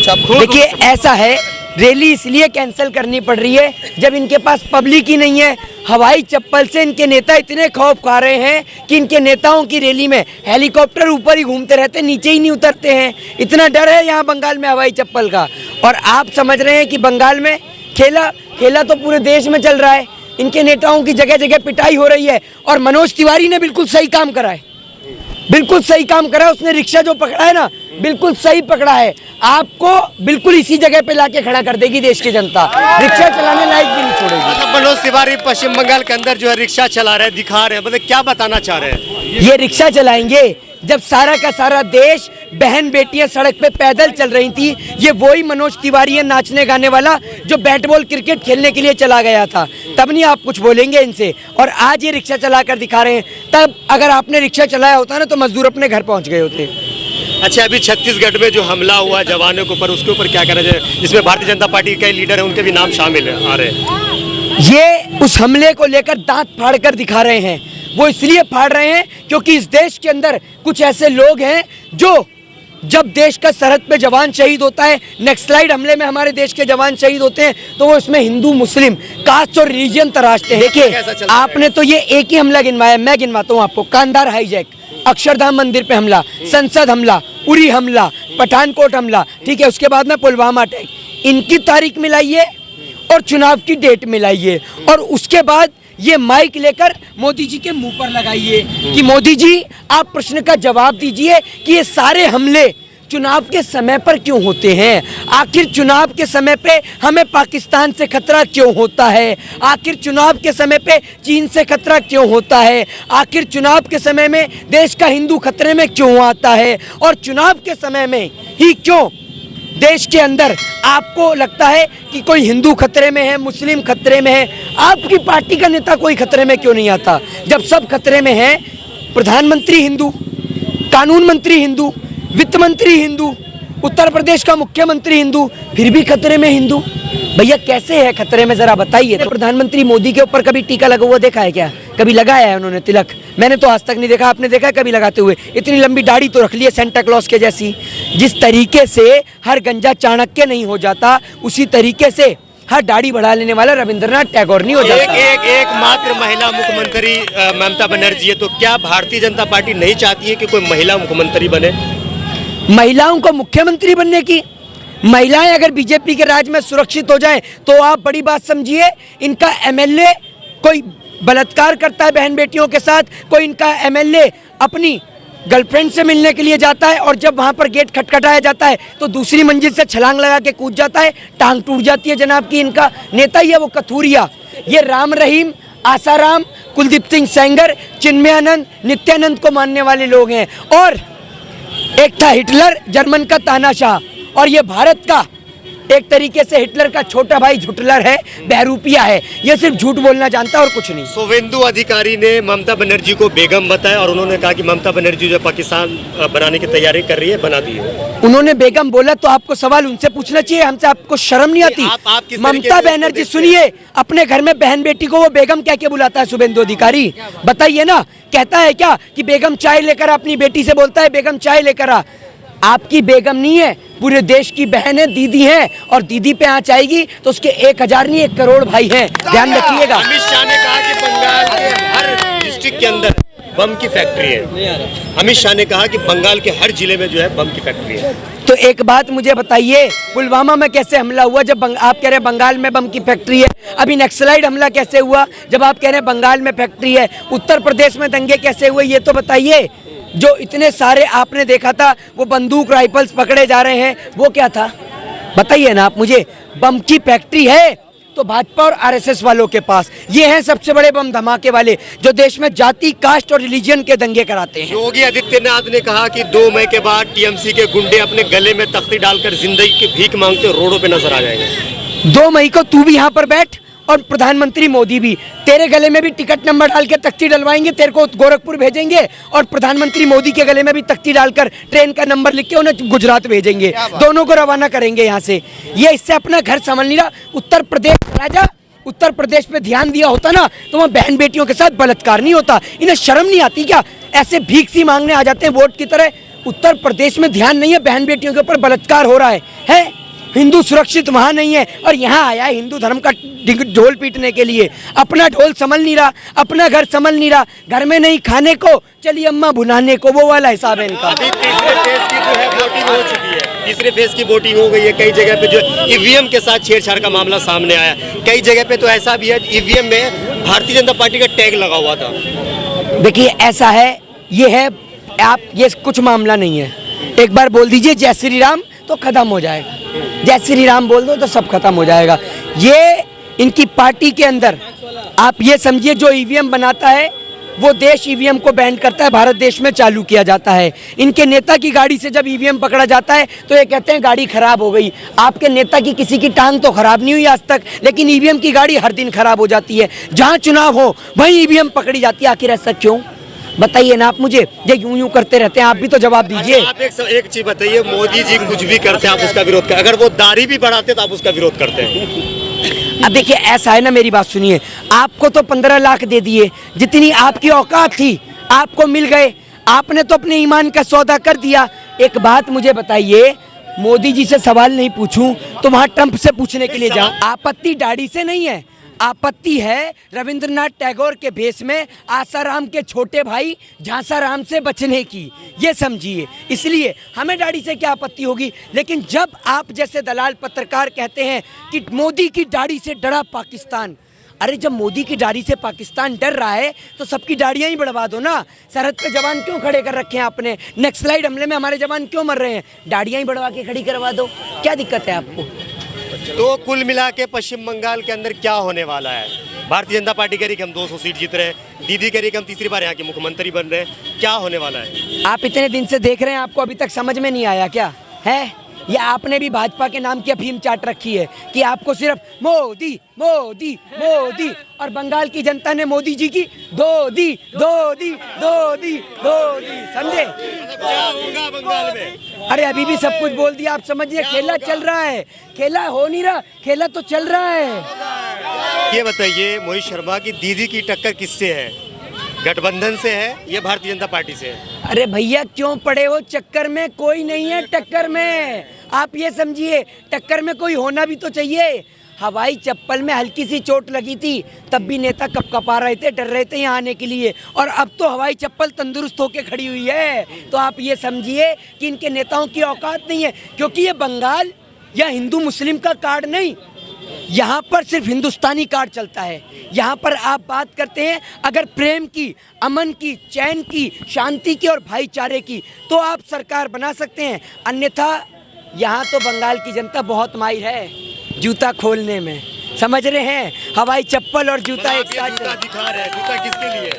कुछ आप? देखिए ऐसा है, रैली इसलिए कैंसिल करनी पड़ रही है जब इनके पास पब्लिक ही नहीं है। हवाई चप्पल से इनके नेता इतने खौफ खा रहे हैं कि इनके नेताओं की रैली में हेलीकॉप्टर ऊपर ही घूमते रहते हैं, नीचे ही नहीं उतरते हैं। इतना डर है यहाँ बंगाल में हवाई चप्पल का। और आप समझ रहे हैं कि बंगाल में खेला तो पूरे देश में चल रहा है। इनके नेताओं की जगह जगह पिटाई हो रही है। और मनोज तिवारी ने बिल्कुल सही काम करा है, बिल्कुल सही काम करा है। उसने रिक्शा जो पकड़ा है ना, बिल्कुल सही पकड़ा है। आपको बिल्कुल इसी जगह पे लाके खड़ा कर देगी देश की जनता, रिक्शा चलाने लायक भी नहीं छोड़ेगी। मतलब मनोज तिवारी पश्चिम बंगाल के अंदर जो है रिक्शा चला रहे हैं, दिखा रहे हैं, मतलब क्या बताना चाह रहे हैं? ये रिक्शा चलाएंगे जब सारा का सारा देश बहन बेटियां सड़क पे पैदल चल रही थी। ये वही मनोज तिवारी है नाचने गाने वाला जो बैट बॉल क्रिकेट खेलने के लिए चला गया था। तब नहीं आप कुछ बोलेंगे इनसे। और आज ये रिक्शा चला कर दिखा रहे हैं। तब अगर आपने रिक्शा चलाया होता ना तो मजदूर अपने घर पहुंच गए होते। अच्छा, अभी छत्तीसगढ़ में जो हमला हुआ जवानों के ऊपर, उसके ऊपर क्या कहना चाहिए? जिसमें भारतीय जनता पार्टी के कई लीडर हैं, उनके भी नाम शामिल आ रहे हैं। ये उस हमले को लेकर दांत फाड़ कर दिखा रहे हैं। वो इसलिए फाड़ रहे हैं क्योंकि इस देश के अंदर कुछ ऐसे लोग हैं जो जब देश का सरहद पे जवान शहीद होता है, नेक्सलाइट हमले में हमारे देश के जवान शहीद होते हैं, तो वो इसमें हिंदू मुस्लिम कास्ट और रिलीजन तराशते हैं। देखिए आपने तो ये एक ही हमला गिनवाया, मैं गिनवाता हूँ आपको। कांधार हाईजैक, अक्षरधाम मंदिर पे हमला, संसद हमला, उरी हमला, पठानकोट हमला, ठीक है, उसके बाद में पुलवामा अटैक। इनकी तारीख मिलाइए और चुनाव की डेट मिलाइए और उसके बाद ये माइक लेकर मोदी जी के मुंह पर लगाइए कि मोदी जी आप प्रश्न का जवाब दीजिए कि ये सारे हमले चुनाव के समय पर क्यों होते हैं। आखिर चुनाव के समय पे हमें पाकिस्तान से खतरा क्यों होता है। आखिर चुनाव के समय पे चीन से खतरा क्यों होता है। आखिर चुनाव के समय में देश का हिंदू खतरे में क्यों आता है। और चुनाव के समय में ही क्यों देश के अंदर आपको लगता है कि कोई हिंदू खतरे में है, मुस्लिम खतरे में है। आपकी पार्टी का नेता कोई खतरे में क्यों नहीं आता जब सब खतरे में हैं? प्रधानमंत्री हिंदू, कानून मंत्री हिंदू, वित्त मंत्री हिंदू, उत्तर प्रदेश का मुख्यमंत्री हिंदू, फिर भी खतरे में हिंदू। भैया कैसे है खतरे में, जरा बताइए। तो प्रधानमंत्री मोदी के ऊपर कभी टीका लगा हुआ देखा है क्या? कभी लगाया है उन्होंने तिलक? मैंने तो आज तक नहीं देखा। आपने देखा है कभी लगाते हुए? इतनी लंबी दाढ़ी तो रख ली है सेंटा क्लॉज के जैसी। जिस तरीके से हर गंजा चाणक्य नहीं हो जाता, उसी तरीके से हर दाढ़ी बढ़ा लेने वाला रविंद्रनाथ टैगोर नहीं हो जाता। एक मात्र महिला मुख्यमंत्री ममता बनर्जी है, तो क्या भारतीय जनता पार्टी नहीं चाहती है कि कोई महिला मुख्यमंत्री बने? महिलाओं को मुख्यमंत्री बनने की, महिलाएं अगर बीजेपी के राज में सुरक्षित हो जाएं तो आप बड़ी बात समझिए। इनका एमएलए कोई बलात्कार करता है बहन बेटियों के साथ, कोई इनका एमएलए अपनी गर्लफ्रेंड से मिलने के लिए जाता है और जब वहां पर गेट खटखटाया जाता है तो दूसरी मंजिल से छलांग लगा के कूद जाता है, टांग टूट जाती है जनाब की। इनका नेता ही है वो कथूरिया। ये राम रहीम, आसाराम, कुलदीप सिंह सेंगर, चिन्मयानंद, नित्यानंद को मानने वाले लोग हैं। और एक था हिटलर, जर्मन का तानाशाह, और ये भारत का एक तरीके से हिटलर का छोटा भाई झुटलर है, बहरूपिया है। ये सिर्फ झूठ बोलना जानता है और कुछ नहीं। शुभेंदु अधिकारी ने ममता बनर्जी को बेगम बताया और उन्होंने कहा कि ममता बनर्जी जो पाकिस्तान बनाने की तैयारी कर रही है, बना दी है। उन्होंने बेगम बोला तो आपको सवाल उनसे पूछना चाहिए, हमसे। आपको शर्म नहीं आती? ममता बनर्जी, सुनिए, अपने घर में बहन बेटी को वो बेगम कह के बुलाता है शुभेंदु अधिकारी? बताइए ना। कहता है क्या कि बेगम चाय लेकर, अपनी बेटी से बोलता है बेगम चाय लेकर आ? आपकी बेगम नहीं है, पूरे देश की बहन है, दीदी है। और दीदी पे आँच आएगी तो उसके 1000 नहीं 1 करोड़ भाई हैं, ध्यान रखिएगा। अमित शाह ने कहा कि बंगाल के हर डिस्ट्रिक्ट के अंदर बम की फैक्ट्री है। अमित शाह ने कहा कि बंगाल के हर जिले में जो है बम की फैक्ट्री है। तो एक बात मुझे बताइए, पुलवामा में कैसे हमला हुआ जब आप कह रहे हैं बंगाल में बम की फैक्ट्री है? अभी नक्सलाइट हमला कैसे हुआ जब आप कह रहे हैं बंगाल में फैक्ट्री है? उत्तर प्रदेश में दंगे कैसे हुए ये तो बताइए। जो इतने सारे आपने देखा था वो बंदूक राइफल्स पकड़े जा रहे हैं, वो क्या था बताइए ना आप मुझे। बम की फैक्ट्री है तो भाजपा और आरएसएस वालों के पास। ये हैं सबसे बड़े बम धमाके वाले जो देश में जाति, कास्ट और रिलीजन के दंगे कराते हैं। योगी आदित्यनाथ ने कहा कि 2 मई के बाद टीएमसी के गुंडे अपने गले में तख्ती डालकर जिंदगी की भीख मांगते रोडों पे नजर आ जाएंगे। 2 मई को तू भी यहाँ पर बैठ और प्रधानमंत्री मोदी भी, तेरे गले में भी टिकट नंबर डाल के तख्ती डलवाएंगे, तेरे को गोरखपुर भेजेंगे और प्रधानमंत्री मोदी के गले में भी तख्ती डालकर ट्रेन का नंबर लिख के उन्हें गुजरात भेजेंगे। दोनों को रवाना करेंगे यहाँ से। ये इससे अपना घर संभाल नहीं रहा। उत्तर प्रदेश राजा, उत्तर प्रदेश पे ध्यान दिया होता ना तो वहाँ बहन बेटियों के साथ बलात्कार नहीं होता। इन्हें शर्म नहीं आती क्या? ऐसे भीख सी मांगने आ जाते हैं वोट की तरह। उत्तर प्रदेश में ध्यान नहीं है, बहन बेटियों के ऊपर बलात्कार हो रहा है? हिंदू सुरक्षित वहाँ नहीं है और यहाँ आया है हिंदू धर्म का ढोल पीटने के लिए। अपना ढोल संभल नहीं रहा, अपना घर संभल नहीं रहा, घर में नहीं खाने को चलिए अम्मा भुनाने को, वो वाला हिसाब है इनका। अभी तीसरे फेज की जो है वोटिंग हो चुकी है, तीसरे फेज की वोटिंग हो गई है। कई जगह पे जो ईवीएम के साथ छेड़छाड़ का मामला सामने आया, कई जगह पे तो ऐसा भी है ईवीएम में भारतीय जनता पार्टी का टैग लगा हुआ था। देखिए ऐसा है, ये है, आप ये कुछ मामला नहीं है, एक बार बोल दीजिए जय श्री राम तो खत्म हो जाएगा, जय श्री राम बोल दो तो सब खत्म हो जाएगा। ये इनकी पार्टी के अंदर आप ये समझिए, जो ईवीएम बनाता है वो देश ईवीएम को बैन करता है, भारत देश में चालू किया जाता है। इनके नेता की गाड़ी से जब ईवीएम पकड़ा जाता है तो ये कहते हैं गाड़ी खराब हो गई। आपके नेता की किसी की टांग तो खराब नहीं हुई आज तक, लेकिन ईवीएम की गाड़ी हर दिन खराब हो जाती है। जहाँ चुनाव हो वहीं ईवीएम पकड़ी जाती है। आखिर ऐसा क्यों, बताइए ना आप मुझे। ये यूं करते रहते हैं, आप भी तो जवाब दीजिए। आप एक चीज बताइए, मोदी जी कुछ भी करते हैं आप उसका विरोध करते, अगर वो दाढ़ी भी बढ़ाते तो आप उसका विरोध करते हैं। अब देखिए ऐसा है ना, मेरी बात सुनिए, आपको तो 15 लाख दे दिए, जितनी आपकी औकात थी आपको मिल गए, आपने तो अपने ईमान का सौदा कर दिया। एक बात मुझे बताइए, मोदी जी से सवाल नहीं पूछूं तो वहां ट्रंप से पूछने के लिए जाऊं? आपत्ति दाढ़ी से नहीं है, आपत्ति है रविंद्रनाथ टैगोर के भेष में आसाराम के छोटे भाई झांसाराम से बचने की, ये समझिए। इसलिए हमें दाढ़ी से क्या आपत्ति होगी, लेकिन जब आप जैसे दलाल पत्रकार कहते हैं कि मोदी की दाढ़ी से डरा पाकिस्तान, अरे जब मोदी की दाढ़ी से पाकिस्तान डर रहा है तो सबकी दाढ़ियां ही बढ़वा दो ना। सरहद पे जवान क्यों खड़े कर रखे हैं आपने? नक्सलाइट हमले में हमारे जवान क्यों मर रहे हैं? दाढ़ियां ही बढ़वा के खड़ी करवा दो, क्या दिक्कत है आपको? तो कुल मिला के पश्चिम बंगाल के अंदर क्या होने वाला है? भारतीय जनता पार्टी कह रही कि हम 200 सीट जीत रहे हैं, दीदी कह रही कि हम तीसरी बार यहाँ के मुख्यमंत्री बन रहे हैं, क्या होने वाला है? आप इतने दिन से देख रहे हैं, आपको अभी तक समझ में नहीं आया क्या है? या आपने भी भाजपा के नाम की अफीम चाट रखी है कि आपको सिर्फ मोदी मोदी मोदी, और बंगाल की जनता ने मोदी जी की दो दी दो दी दो दी दो दी, समझे? क्या होगा बंगाल में? अरे अभी भी सब कुछ बोल दिया, आप समझिए खेला चल रहा है, खेला हो नहीं रहा, खेला तो चल रहा है। ये बताइए मोहित शर्मा की दीदी की टक्कर किससे है? गठबंधन से है या भारतीय जनता पार्टी से है? अरे भैया क्यों पड़े हो चक्कर में? कोई नहीं है टक्कर में, आप ये समझिए, टक्कर में कोई होना भी तो चाहिए। हवाई चप्पल में हल्की सी चोट लगी थी तब भी नेता कपकपा रहे थे, डर रहे थे यहाँ आने के लिए, और अब तो हवाई चप्पल तंदुरुस्त होके खड़ी हुई है। तो आप ये समझिए कि इनके नेताओं की औकात नहीं है, क्योंकि ये बंगाल या हिंदू मुस्लिम का कार्ड नहीं, यहाँ पर सिर्फ हिंदुस्तानी कार्ड चलता है। यहाँ पर आप बात करते हैं अगर प्रेम की, अमन की, चैन की, शांति की और भाईचारे की, तो आप सरकार बना सकते हैं, अन्यथा यहाँ तो बंगाल की जनता बहुत माहिर है जूता खोलने में, समझ रहे हैं? हवाई चप्पल और जूता एक साथ दिखा रहे हैं। जूता किसके लिए?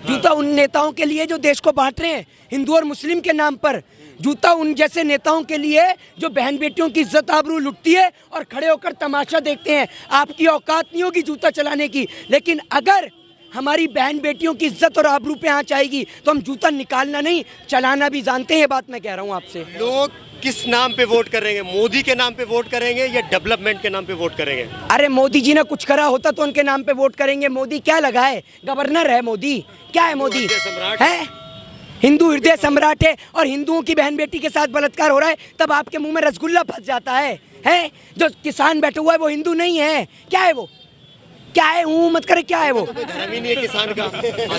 जूता उन नेताओं के लिए जो देश को बांट रहे हैं हिंदू और मुस्लिम के नाम पर। जूता उन जैसे नेताओं के लिए जो बहन बेटियों की इज्जत आबरू लुटती है और खड़े होकर तमाशा देखते हैं। आपकी औकात नहीं होगी जूता चलाने की, लेकिन अगर हमारी बहन बेटियों की इज्जत और आबरू पे आँच आएगी तो हम जूता निकालना नहीं चलाना भी जानते हैं। ये बात मैं कह रहा हूँ आपसे। लोग किस नाम पे वोट करेंगे? मोदी के नाम पे वोट करेंगे या डेवलपमेंट के नाम पे वोट करेंगे? अरे मोदी जी ने कुछ करा होता तो उनके नाम पे वोट करेंगे। मोदी क्या लगा है? गवर्नर है मोदी, क्या है मोदी? है हिंदू हृदय सम्राट है, और हिंदुओं की बहन बेटी के साथ बलात्कार हो रहा है तब आपके मुंह में रसगुल्ला फंस जाता है? जो किसान बैठा हुआ है वो हिंदू नहीं है? क्या है वो? क्या है? मत करे, क्या है वो? तो कोई धर्म ही नहीं है किसान का।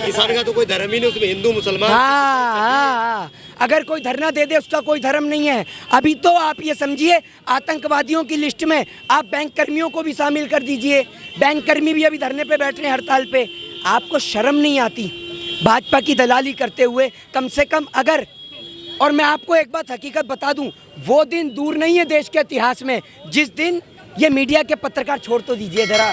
किसान का तो कोई धर्म ही नहीं, उसमें हिंदू मुसलमान। हाँ, अगर कोई धरना दे दे उसका कोई धर्म नहीं है। अभी तो आप ये समझिए आतंकवादियों की लिस्ट में आप बैंक कर्मियों को भी शामिल कर दीजिए। बैंक कर्मी भी अभी धरने पे बैठ रहे हैं, हड़ताल पे। आपको शर्म नहीं आती भाजपा की दलाली करते हुए? कम से कम अगर, और मैं आपको एक बात हकीकत बता दूं, वो दिन दूर नहीं है देश के इतिहास में जिस दिन ये मीडिया के पत्रकार, छोड़ तो दीजिए जरा,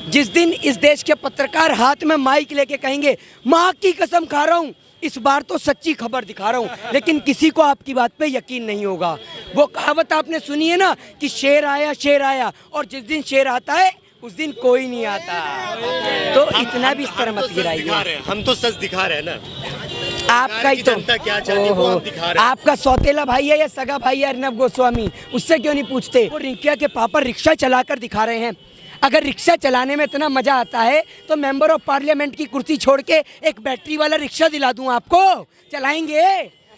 जिस दिन इस देश के पत्रकार हाथ में माइक लेके कहेंगे माँ की कसम खा रहा हूँ इस बार तो सच्ची खबर दिखा रहा हूँ, लेकिन किसी को आपकी बात पे यकीन नहीं होगा। वो कहावत आपने सुनी है ना कि शेर आया, और जिस दिन शेर आता है उस दिन कोई नहीं आता। तो इतना भी इस तरह मत गिराइए। हम तो सच दिखा रहे हैं ना। आपका ही तो जनता क्या चाहती है वो हम दिखा रहे हैं। आपका सौतेला भाई है या सगा भाई है अर्नब गोस्वामी, उससे क्यों नहीं पूछते? वो रिंकिया के पापा रिक्शा चलाकर दिखा रहे हैं। अगर रिक्शा चलाने में इतना मजा आता है तो मेंबर ऑफ पार्लियामेंट की कुर्सी छोड़ के एक बैटरी वाला रिक्शा दिला दूं आपको, चलाएंगे?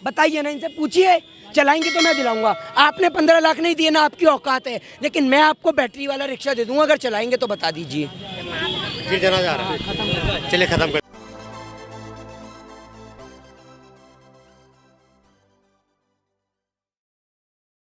बताइए ना, इनसे पूछिए। चलाएंगे तो मैं दिलाऊंगा। आपने 15 लाख नहीं दिए ना, आपकी औकात है, लेकिन मैं आपको बैटरी वाला रिक्शा दे दूंगा अगर चलाएंगे तो बता दीजिए। फिर जना जा रहा है, चलिए खत्म कर।